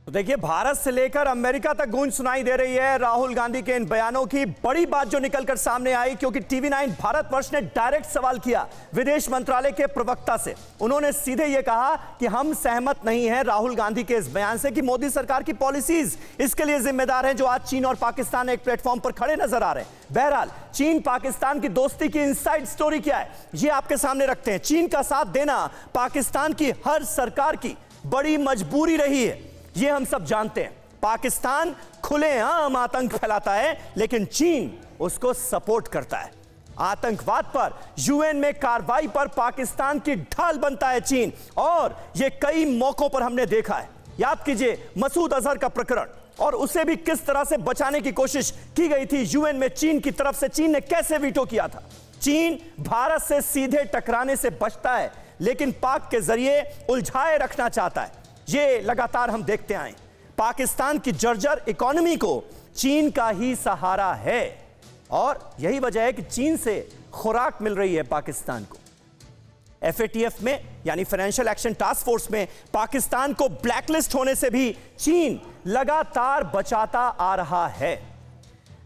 तो देखिए, भारत से लेकर अमेरिका तक गूंज सुनाई दे रही है राहुल गांधी के इन बयानों की। बड़ी बात जो निकलकर सामने आई, क्योंकि टीवी9 भारतवर्ष ने डायरेक्ट सवाल किया विदेश मंत्रालय के प्रवक्ता से। उन्होंने सीधे यह कहा कि हम सहमत नहीं हैं राहुल गांधी के इस बयान से कि मोदी सरकार की पॉलिसीज इसके लिए जिम्मेदार हैं जो आज चीन और पाकिस्तान एक प्लेटफॉर्म पर खड़े नजर आ रहे हैं। बहरहाल, चीन पाकिस्तान की दोस्ती की इनसाइड स्टोरी क्या है, ये आपके सामने रखते हैं। चीन का साथ देना पाकिस्तान की हर सरकार की बड़ी मजबूरी रही है, ये हम सब जानते हैं। पाकिस्तान खुलेआम आतंक फैलाता है, लेकिन चीन उसको सपोर्ट करता है। आतंकवाद पर, यूएन में कार्रवाई पर पाकिस्तान की ढाल बनता है चीन, और यह कई मौकों पर हमने देखा है। याद कीजिए मसूद अजहर का प्रकरण, और उसे भी किस तरह से बचाने की कोशिश की गई थी यूएन में चीन की तरफ से। चीन ने कैसे वीटो किया था। चीन भारत से सीधे टकराने से बचता है, लेकिन पाक के जरिए उलझाए रखना चाहता है। ये लगातार हम देखते आए। पाकिस्तान की जर्जर इकोनॉमी को चीन का ही सहारा है, और यही वजह है कि चीन से खुराक मिल रही है पाकिस्तान को। एफएटीएफ में, यानी फाइनेंशियल एक्शन टास्क फोर्स में, पाकिस्तान को ब्लैकलिस्ट होने से भी चीन लगातार बचाता आ रहा है।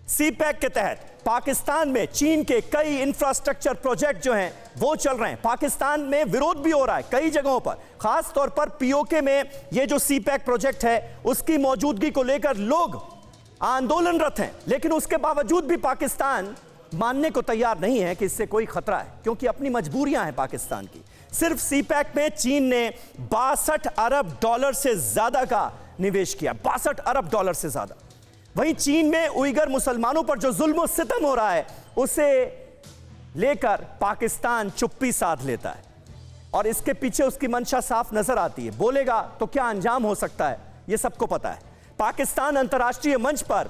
सीपैक के तहत पाकिस्तान में चीन के कई इंफ्रास्ट्रक्चर प्रोजेक्ट जो हैं वो चल रहे हैं। पाकिस्तान में विरोध भी हो रहा है कई जगहों पर, खास तौर पर पीओके में। ये जो सीपैक प्रोजेक्ट है उसकी मौजूदगी को लेकर लोग आंदोलनरत हैं, लेकिन उसके बावजूद भी पाकिस्तान मानने को तैयार नहीं है कि इससे कोई खतरा है, क्योंकि अपनी मजबूरियां हैं पाकिस्तान की। सिर्फ सीपैक में चीन ने 62 अरब डॉलर से ज्यादा का निवेश किया, 62 अरब डॉलर से ज्यादा। वहीं चीन में उइगर मुसलमानों पर जो जुल्म और सितम हो रहा है उसे लेकर पाकिस्तान चुप्पी साध लेता है, और इसके पीछे उसकी मंशा साफ नजर आती है। बोलेगा तो क्या अंजाम हो सकता है, यह सबको पता है। पाकिस्तान अंतर्राष्ट्रीय मंच पर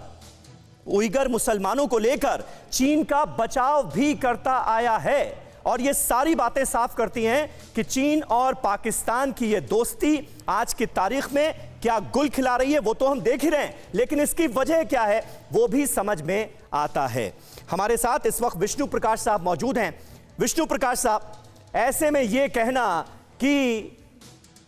उइगर मुसलमानों को लेकर चीन का बचाव भी करता आया है, और ये सारी बातें साफ करती हैं कि चीन और पाकिस्तान की ये दोस्ती आज की तारीख में क्या गुल खिला रही है वो तो हम देख ही रहे हैं, लेकिन इसकी वजह क्या है वो भी समझ में आता है। हमारे साथ इस वक्त विष्णु प्रकाश साहब मौजूद हैं। विष्णु प्रकाश साहब, ऐसे में ये कहना कि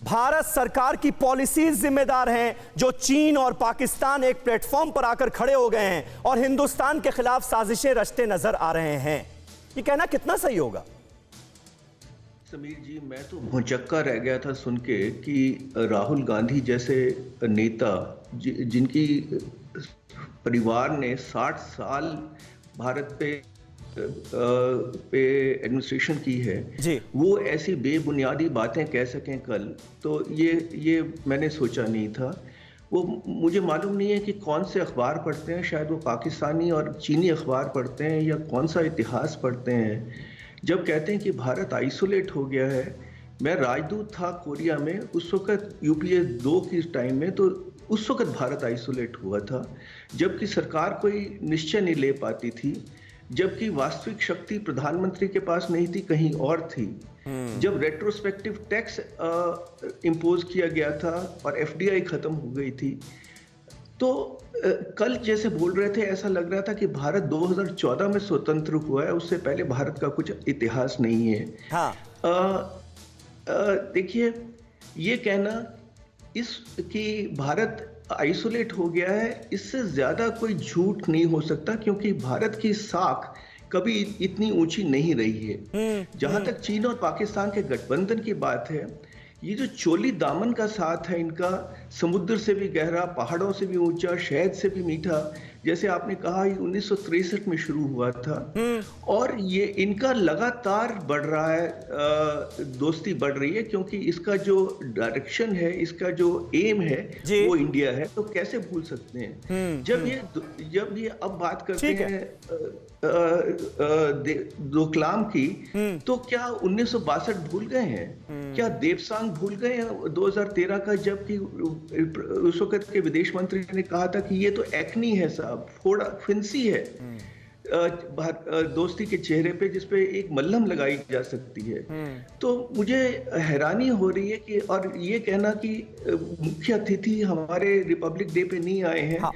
भारत सरकार की पॉलिसीज जिम्मेदार हैं जो चीन और पाकिस्तान एक प्लेटफॉर्म पर आकर खड़े हो गए हैं और हिंदुस्तान के खिलाफ साजिशें रचते नजर आ रहे हैं, ये कहना कितना सही होगा? समीर जी, मैं तो भौचक्का रह गया था सुन के कि राहुल गांधी जैसे नेता जिनकी परिवार ने 60 साल भारत पे एडमिनिस्ट्रेशन की है जी, वो ऐसी बेबुनियादी बातें कह सकें कल, तो ये मैंने सोचा नहीं था। वो मुझे मालूम नहीं है कि कौन से अखबार पढ़ते हैं, शायद वो पाकिस्तानी और चीनी अखबार पढ़ते हैं या कौन सा इतिहास पढ़ते हैं, जब कहते हैं कि भारत आइसोलेट हो गया है। मैं राजदूत था कोरिया में उस वक्त यूपीए 2 की टाइम में, तो उस वक्त भारत आइसोलेट हुआ था, जबकि सरकार कोई निश्चय नहीं ले पाती थी, जबकि वास्तविक शक्ति प्रधानमंत्री के पास नहीं थी, कहीं और थी। जब रेट्रोस्पेक्टिव टैक्स इम्पोज किया गया था और एफडीआई खत्म हो गई थी, तो कल जैसे बोल रहे थे ऐसा लग रहा था कि भारत 2014 में स्वतंत्र हुआ है, उससे पहले भारत का कुछ इतिहास नहीं है। हाँ। देखिए, ये कहना कि भारत आइसोलेट हो गया है, इससे ज्यादा कोई झूठ नहीं हो सकता, क्योंकि भारत की साख कभी इतनी ऊंची नहीं रही है। जहां तक चीन और पाकिस्तान के गठबंधन की बात है, ये जो चोली दामन का साथ है इनका, समुद्र से भी गहरा, पहाड़ों से भी ऊंचा, शहद से भी मीठा, जैसे आपने कहा ये 1963 में शुरू हुआ था, और ये इनका लगातार बढ़ रहा है, दोस्ती बढ़ रही है, क्योंकि इसका जो डायरेक्शन है, इसका जो एम है वो इंडिया है। तो कैसे भूल सकते हैं जब ये अब बात करते हैं डोकलाम की, तो क्या 1962 भूल गए हैं? क्या देवसांग भूल गए हैं 2013 का, जबकि उस वक्त के विदेश मंत्री ने कहा था कि ये तो एक्नी है साहब, फोड़ा फिंसी है दोस्ती के चेहरे पे, जिसपे एक मल्हम लगाई जा सकती है। तो मुझे हैरानी हो रही है कि, और ये कहना कि मुख्य अतिथि हमारे रिपब्लिक डे पे नहीं आए हैं। हाँ,